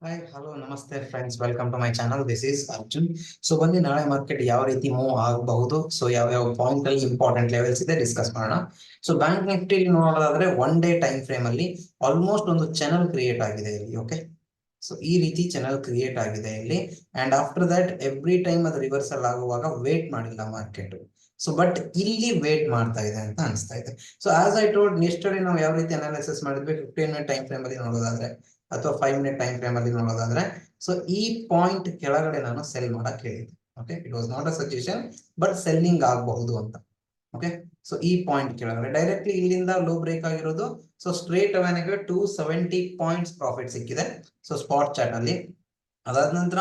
Hi hello ನಮಸ್ತೆ friends, welcome to my channel. This is Arjun. So ಬನ್ನಿ, ನಾಳೆ market ಯಾವ ರೀತಿ ಮೂವ್ ಆಗಬಹುದು, ಸೊ ಯಾವ ಪಾಯಿಂಟ್ ಅಲ್ಲಿ ಇಂಪಾರ್ಟೆಂಟ್ ಲೆವೆಲ್ಸ್ ಇದೆ ಡಿಸ್ಕಸ್ ಮಾಡೋಣ. ಸೊ ಬ್ಯಾಂಕ್ ನಿಫ್ಟಿ ನೋಡೋದಾದ್ರೆ ಒನ್ ಡೇ ಟೈಮ್ ಫ್ರೇಮ್ ಅಲ್ಲಿ ಆಲ್ಮೋಸ್ಟ್ ಒಂದು ಚಾನಲ್ ಕ್ರಿಯೇಟ್ ಆಗಿದೆ ಇಲ್ಲಿ. ಓಕೆ, ಸೊ ಈ ರೀತಿ ಚಾನಲ್ ಕ್ರಿಯೇಟ್ ಆಗಿದೆ ಇಲ್ಲಿ. And after that every time ಅದು ರಿವರ್ಸಲ್ ಆಗುವಾಗ ವೇಟ್ ಮಾಡಿಲ್ಲ ಮಾರ್ಕೆಟ್. ಸೊ ಬಟ್ ಇಲ್ಲಿ ವೇಟ್ ಮಾಡ್ತಾ ಇದೆ ಅಂತ ಅನಿಸ್ತಾ ಇದೆ. ಸೊ ಆಸ್ ಐ ಟೋಲ್ಡ್ ನೆಕ್ಸ್ಟರ್ಡೇ ನಾವು ಯಾವ ರೀತಿ ಅನಾಲಿಸಿಸ್ ಮಾಡಿದ್ವಿ, 15 ಮಿನಿಟ್ ಟೈಮ್ ಫ್ರೇಮ್ ಅಲ್ಲಿ ನೋಡೋದಾದ್ರೆ ಅಥವಾ 5 ಮಿನಿಟ್ ಟೈಮ್ ಫ್ರೇಮ್ ಅಲ್ಲಿ ನೋಡೋದಾದ್ರೆ, ಸೊ ಈ ಪಾಯಿಂಟ್ ಕೆಳಗಡೆ ನಾನು ಸೆಲ್ ಮಾಡಕ್ ಹೇಳಿದ್ದೆ. Okay, it was not a suggestion, but selling ಆಗಬಹುದು ಅಂತ. ಓಕೆ, ಸೊ ಈ ಪಾಯಿಂಟ್ ಕೆಳಗಡೆ ಡೈರೆಕ್ಟ್ಲಿ ಇಲ್ಲಿಂದ ಲೋ ಬ್ರೇಕ್ ಆಗಿರೋದು. ಸೊ ಸ್ಟ್ರೇಟ್ ಅವನಿಗೆ 270 ಪಾಯಿಂಟ್ಸ್ ಪ್ರಾಫಿಟ್ ಸಿಕ್ಕಿದೆ. ಸೊ ಸ್ಪಾಟ್ ಚಾರ್ಟ್ ಅಲ್ಲಿ ಅದಾದ ನಂತರ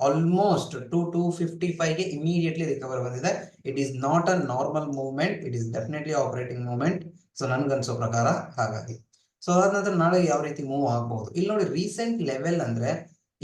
ಆಲ್ಮೋಸ್ಟ್ 255 ಗೆ ಇಮಿಡಿಯೇಟ್ಲಿ ರಿಕವರ್ ಬಂದಿದೆ. It is not a normal movement, it is definitely operating movement. So ನನ್ಗನ್ಸೋ ಪ್ರಕಾರ ಹಾಗಾಗಿ ಸೊ ಅದಾದ ನಂತರ ನಾಳೆ ಯಾವ ರೀತಿ ಮೂವ್ ಆಗಬಹುದು, ಇಲ್ಲಿ ನೋಡಿ ರೀಸೆಂಟ್ ಲೆವೆಲ್ ಅಂದ್ರೆ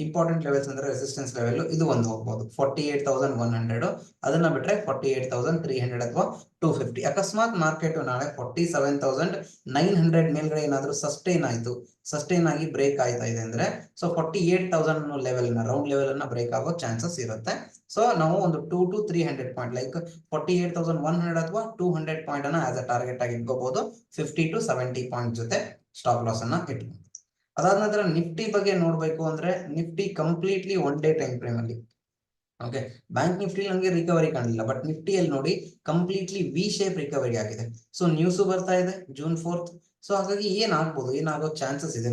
ಇಂಪಾರ್ಟೆಂಟ್ ಲೆವೆಲ್ಸ್ ಅಂದ್ರೆ ರೆಸಿಸ್ಟೆನ್ಸ್ ಲೆವೆಲ್ ಇದು ಒಂದು ಹೋಗ್ಬಹುದು 48,100. ಅದನ್ನ ಬಿಟ್ರೆ 48,300 ಅಥವಾ 250. ಅಕಸ್ಮಾತ್ ಮಾರ್ಕೆಟ್ ನಾಳೆ 47,900 ಮೇಲ್ಗಡೆ ಏನಾದ್ರು ಸಸ್ಟೈನ್ ಆಗಿ ಬ್ರೇಕ್ ಆಯ್ತಾ ಇದೆ ಅಂದ್ರೆ, ಸೊ 48,000 ಲೆವೆಲ್ ರೌಂಡ್ ಲೆವೆಲ್ ಅನ್ನ ಬ್ರೇಕ್ ಆಗೋ ಚಾನ್ಸಸ್ ಇರುತ್ತೆ. ಸೊ ನಾವು ಒಂದು 2 to 300 ಪಾಯಿಂಟ್ ಲೈಕ್ 48,100 ಅಥವಾ 200 ಪಾಯಿಂಟ್ ಅನ್ನ ಆಸ್ ಅ ಟಾರ್ಗೆಟ್ ಆಗಿ ಇಟ್ಕೋಬಹುದು. 50 to 70 ಪಾಯಿಂಟ್ ಜೊತೆ ಸ್ಟಾಪ್ ಲಾಸ್ ಅನ್ನ ಇಟ್ಕೊಂಡು. ಅದಾದ ನಂತರ ನಿಫ್ಟಿ ಬಗ್ಗೆ ನೋಡ್ಬೇಕು ಅಂದ್ರೆ, Nifty completely one day time frame ಅಲ್ಲಿ. ಓಕೆ, ಬ್ಯಾಂಕ್ ನಿಫ್ಟಿ ನಮಗೆ ರಿಕವರಿ ಕಾಣಲಿಲ್ಲ, ಬಟ್ ನಿಫ್ಟಿಯಲ್ಲಿ ನೋಡಿ ಕಂಪ್ಲೀಟ್ಲಿ ವಿ ಶೇಪ್ ರಿಕವರಿ ಆಗಿದೆ. ಸೊ ನ್ಯೂಸ್ ಬರ್ತಾ ಇದೆ June 4th. ಸೊ ಹಾಗಾಗಿ ಏನಾಗೋ ಚಾನ್ಸಸ್ ಇದೆ.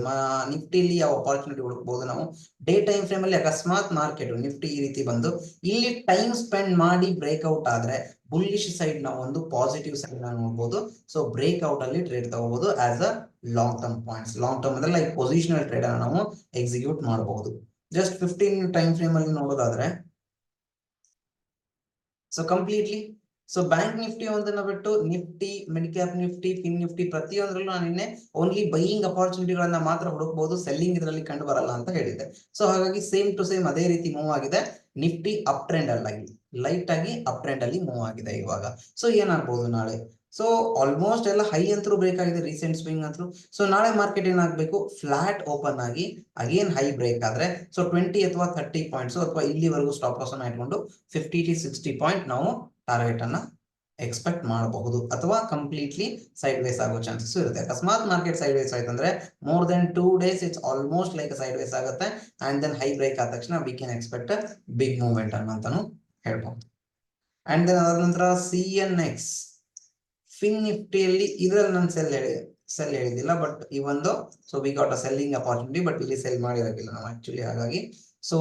ನಿಫ್ಟಿಲಿ ಯಾವ ಅಪಾರ್ಚುನಿಟಿ ಹುಡುಕಬಹುದು ನಾವು ಡೇ ಟೈಮ್ ಫ್ರೇಮ್ ಅಲ್ಲಿ. ಅಕಸ್ಮಾತ್ ಮಾರ್ಕೆಟ್ ನಿಫ್ಟಿ ಈ ರೀತಿ ಬಂದು ಇಲ್ಲಿ ಟೈಮ್ ಸ್ಪೆಂಡ್ ಮಾಡಿ ಬ್ರೇಕ್ಔಟ್ ಆದ್ರೆ ಬುಲ್ಲಿಶ್ ಸೈಡ್ ನಾವು ಒಂದು ಪಾಸಿಟಿವ್ ಸೈಡ್ ನೋಡಬಹುದು. ಸೊ ಬ್ರೇಕ್ಔಟ್ ಅಲ್ಲಿ ಟ್ರೇಡ್ ತಗೋಬಹುದು as a long term points. Long term ಅಂದ್ರೆ ಲೈಕ್ ಪೊಸಿಷನಲ್ ಟ್ರೇಡ್ ಅನ್ನು ನಾವು ಎಕ್ಸಿಕ್ಯೂಟ್ ಮಾಡಬಹುದು. ಜಸ್ಟ್ 15 ಟೈಮ್ ಫ್ರೇಮ್ ಅಲ್ಲಿ ನೋಡೋದಾದ್ರೆ, so completely so bank Nifty ಒಂದನ್ನ ಬಿಟ್ಟು Nifty, mid cap Nifty, fin Nifty ಪ್ರತಿಯೊಂದರಲ್ಲೂ ನಾನು ನಿನ್ನೆ ಓನ್ಲಿ ಬೈಯಿಂಗ್ ಅಪಾರ್ಚುನಿಟಿಗಳನ್ನ ಮಾತ್ರ ಹುಡುಕಬಹುದು, ಸೆಲ್ಲಿಂಗ್ ಇದರಲ್ಲಿ ಕಂಡು ಬರಲ್ಲ ಅಂತ ಹೇಳಿದ್ದೆ. ಸೊ ಹಾಗಾಗಿ ಸೇಮ್ ಟು ಸೇಮ್ ಅದೇ ರೀತಿ ಮೂವ್ ಆಗಿದೆ. ನಿಫ್ಟಿ ಅಪ್ ಟ್ರೆಂಡ್ ಅಲ್ಲಾಗಿ ಲೈಟ್ ಆಗಿ ಅಪ್ ಟ್ರೆಂಡ್ ಅಲ್ಲಿ ಮೂವ್ ಆಗಿದೆ ಇವಾಗ. ಸೊ ಏನಾಗಬಹುದು ನಾಳೆ, ಸೊ ಆಲ್ಮೋಸ್ಟ್ ಎಲ್ಲ ಹೈ ಅಂತೂ ಬ್ರೇಕ್ ಆಗಿದೆ, ರೀಸೆಂಟ್ ಸ್ವಿಂಗ್ ಅಂತೂ. ಸೊ ನಾಳೆ ಮಾರ್ಕೆಟ್ ಏನಾಗಬೇಕು, ಫ್ಲಾಟ್ ಓಪನ್ ಆಗಿ ಅಗೇನ್ ಹೈ ಬ್ರೇಕ್ ಆದ್ರೆ, ಸೊ 20 ಅಥವಾ 30 ಪಾಯಿಂಟ್ಸ್ ಅಥವಾ ಇಲ್ಲಿವರೆಗೂ ಸ್ಟಾಪ್ ಲಾಸ್ ಅನ್ನ ಇಟ್ಕೊಂಡು 50 to 60 ಪಾಯಿಂಟ್ ನಾವು ಟಾರ್ಗೆಟ್ ಅನ್ನ ಎಕ್ಸ್ಪೆಕ್ಟ್ ಮಾಡಬಹುದು. ಅಥವಾ ಕಂಪ್ಲೀಟ್ಲಿ ಸೈಡ್ ವೇಸ್ ಆಗೋ ಚಾನ್ಸಸ್ ಇರುತ್ತೆ. ಅಕಸ್ಮಾತ್ ಮಾರ್ಕೆಟ್ ಸೈಡ್ ವೇಸ್ ಆಯ್ತು ಅಂದ್ರೆ more than 2 days it's almost like sideways ಆಗುತ್ತೆ. ಅಂಡ್ ದೆನ್ ಹೈ ಬ್ರೇಕ್ ಆದ ತಕ್ಷಣ we can expect big movement ಅನ್ನಂತಾನು ಹೇಳ್ಬಹುದು. ಅಂಡ್ ದೆನ್ ಅದಾದ ನಂತರ CNX ಫಿನ್ ನಿಫ್ಟಿಯಲ್ಲಿ ಇದರಲ್ಲಿ ನಾನು ಸೆಲ್ ಹೇಳಿದಿಲ್ಲ, ಬಟ್ ಈ ಒಂದು so we got a selling opportunity, but ಇಲ್ಲಿ ಸೆಲ್ ಮಾಡಿರೋದಿಲ್ಲ ನಾವು ಆಕ್ಚುಲಿ. ಹಾಗಾಗಿ ಸೊ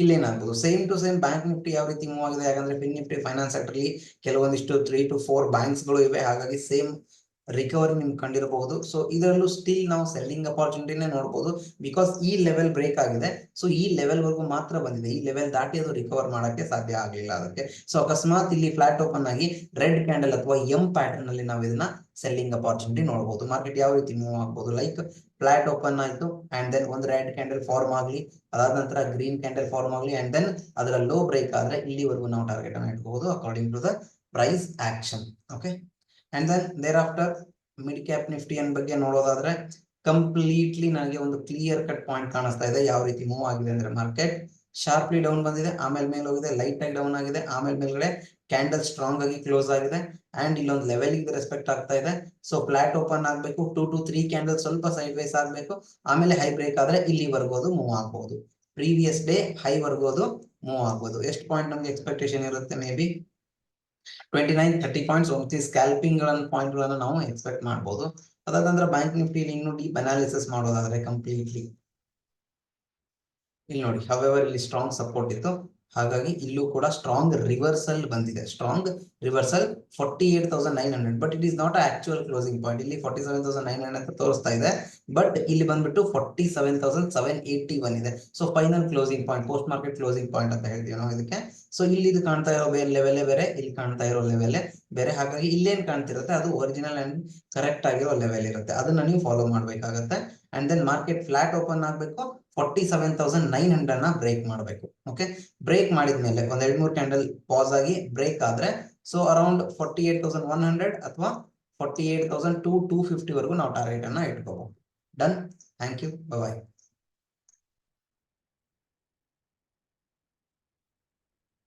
ಇಲ್ಲೇನಾಗ್ಬೋದು same to same bank Nifty ಯಾವ ರೀತಿ ಮೂವ್ ಆಗಿದೆ, ಯಾಕಂದ್ರೆ ಫಿನ್ ನಿಫ್ಟಿ ಫೈನಾನ್ಸ್ ಸೆಕ್ಟರ್ ಅಲ್ಲಿ ಕೆಲವೊಂದಿಷ್ಟು 3 to 4 ಬ್ಯಾಂಕ್ಸ್ ಗಳು ಇವೆ. ಹಾಗಾಗಿ ಸೇಮ್ ರಿಕವರಿ ನಿಮ್ಗೆ ಕಂಡಿರಬಹುದು. ಸೊ ಇದರಲ್ಲೂ ಸ್ಟಿಲ್ ನಾವು ಸೆಲ್ಲಿಂಗ್ ಅಪಾರ್ಚುನಿಟಿನೇ ನೋಡಬಹುದು, ಬಿಕಾಸ್ ಈ ಲೆವೆಲ್ ಬ್ರೇಕ್ ಆಗಿದೆ. ಸೊ ಈ ಲೆವೆಲ್ ವರ್ಗು ಮಾತ್ರ ಬಂದಿದೆ, ಈ ಲೆವೆಲ್ ದಾಟಿ ಅದು ರಿಕವರ್ ಮಾಡಕ್ಕೆ ಸಾಧ್ಯ ಆಗಲಿಲ್ಲ ಅದಕ್ಕೆ. ಸೊ ಅಕಸ್ಮಾತ್ ಇಲ್ಲಿ ಫ್ಲಾಟ್ ಓಪನ್ ಆಗಿ ರೆಡ್ ಕ್ಯಾಂಡಲ್ ಅಥವಾ ಎಂ ಪ್ಯಾಟರ್ನ್ ಅಲ್ಲಿ ನಾವು ಇದನ್ನ ಸೆಲ್ಲಿಂಗ್ ಅಪಾರ್ಚುನಿಟಿ ನೋಡಬಹುದು. ಮಾರ್ಕೆಟ್ ಯಾವ ರೀತಿ ಮೂವ್ ಆಗಬಹುದು, ಲೈಕ್ ಫ್ಲಾಟ್ ಓಪನ್ ಆಯ್ತು ಅಂಡ್ ದೆನ್ ಒಂದು ರೆಡ್ ಕ್ಯಾಂಡಲ್ ಫಾರ್ಮ್ ಆಗಲಿ, ಅದಾದ ನಂತರ ಗ್ರೀನ್ ಕ್ಯಾಂಡಲ್ ಫಾರ್ಮ್ ಆಗಲಿ, ಅಂಡ್ ದೆನ್ ಅದರ ಲೋ ಬ್ರೇಕ್ ಆದ್ರೆ ಇಲ್ಲಿವರೆಗೂ ನಾವು ಟಾರ್ಗೆಟ್ ಅನ್ನು ಇಟ್ಕೋಬಹುದು according to the price action. Okay, and then thereafter mid cap Nifty ಬಗ್ಗೆ ನೋಡೋದಾದ್ರೆ, ಕಂಪ್ಲೀಟ್ಲಿ ನನಗೆ ಒಂದು ಕ್ಲಿಯರ್ ಕಟ್ ಪಾಯಿಂಟ್ ಕಾಣಿಸ್ತಾ ಇದೆ. ಯಾವ ರೀತಿ ಮೂವ್ ಆಗಿದೆ ಅಂದ್ರೆ, ಮಾರ್ಕೆಟ್ ಶಾರ್ಪ್ಲಿ ಡೌನ್ ಬಂದಿದೆ, ಆಮೇಲೆ ಮೇಲೆ ಹೋಗಿದೆ, ಲೈಟ್ ಆಗಿ ಡೌನ್ ಆಗಿದೆ, ಆಮೇಲೆ ಮೇಲ್ಗಡೆ ಕ್ಯಾಂಡಲ್ ಸ್ಟ್ರಾಂಗ್ ಆಗಿ ಕ್ಲೋಸ್ ಆಗಿದೆ. ಅಂಡ್ ಇಲ್ಲೊಂದು ಲೆವೆಲ್ ಗೆ ರೆಸ್ಪೆಕ್ಟ್ ಆಗ್ತಾ ಇದೆ. ಸೊ ಫ್ಲಾಟ್ ಓಪನ್ ಆಗಬೇಕು, 2 to 3 ಕ್ಯಾಂಡಲ್ ಸ್ವಲ್ಪ ಸೈಡ್ ವೈಸ್ ಆಗಬೇಕು, ಆಮೇಲೆ ಹೈ ಬ್ರೇಕ್ ಆದ್ರೆ ಇಲ್ಲಿವರೆಗೂ ಅದು ಮೂವ್ ಆಗಬಹುದು. ಪ್ರೀವಿಯಸ್ ಡೇ ಹೈ ವರ್ಗೂ ಅದು ಮೂವ್ ಆಗಬಹುದು. ಎಷ್ಟು ಪಾಯಿಂಟ್ ನಮ್ಗೆ ಎಕ್ಸ್ಪೆಕ್ಟೇಷನ್ ಇರುತ್ತೆ, may be 29-30 points scalping point ಗಳನ್ನ ನಾವು ಎಕ್ಸ್ಪೆಕ್ಟ್ ಮಾಡಬಹುದು. ಅದಾದಂದ್ರೆ ಬ್ಯಾಂಕ್ ನಿಫ್ಟಿ ಇನ್ನು ಡೀಪ್ ಅನಾಲಿಸಿಸ್ ಮಾಡೋದಾದ್ರೆ ಕಂಪ್ಲೀಟ್ಲಿ ಇಲ್ಲಿ ನೋಡಿ, ಹವೆವರ್ ಇಲ್ಲಿ ಸ್ಟ್ರಾಂಗ್ ಸಪೋರ್ಟ್ ಇತ್ತು, ಹಾಗಾಗಿ ಇಲ್ಲೂ ಕೂಡ ಸ್ಟ್ರಾಂಗ್ ರಿವರ್ಸಲ್ ಬಂದಿದೆ. Strong reversal 48,900, but it is not actual closing point. ಇಲ್ಲಿ 47,900 ಅಂತ ತೋರಿಸ್ತಾ ಇದೆ, ಬಟ್ ಇಲ್ಲಿ ಬಂದ್ಬಿಟ್ಟು 47,781 ಇದೆ. So final closing point, post market closing point ಅಂತ ಹೇಳ್ತೀವಿ ನಾವು ಇದಕ್ಕೆ. ಸೊ ಇಲ್ಲಿ ಇದು ಕಾಣ್ತಾ ಇರೋ ಲೆವೆಲ್ ಬೇರೆ, ಇಲ್ಲಿ ಕಾಣ್ತಾ ಇರೋ ಲೆವೆಲ್ ಬೇರೆ. ಹಾಗಾಗಿ ಇಲ್ಲೇನ್ ಕಾಣ್ತಿರುತ್ತೆ ಅದು ಒರಿಜಿನಲ್ ಅಂಡ್ ಕರೆಕ್ಟ್ ಆಗಿರೋ ಲೆವೆಲ್ ಇರುತ್ತೆ, ಅದನ್ನ ನೀವು ಫಾಲೋ ಮಾಡ್ಬೇಕಾಗತ್ತೆ. And then market flat open ಆಗ್ಬೇಕು, 47,900 ನ ಬ್ರೇಕ್ ಮಾಡಬೇಕು. ಓಕೆ, ಬ್ರೇಕ್ ಮಾಡಿದ್ಮೇಲೆ ಒಂದ್ 2-3 ಕ್ಯಾಂಡಲ್ ಪಾಸ್ ಆಗಿ ಬ್ರೇಕ್ ಆದ್ರೆ, ಸೊ ಅರೌಂಡ್ 48,100 ಅಥವಾ 48,250 ವರೆಗೂ ನಾವು ಟಾರ್ಗೆಟ್ ಅನ್ನ ಇಟ್ಕೋಬಹುದು. Done, thank you, bye.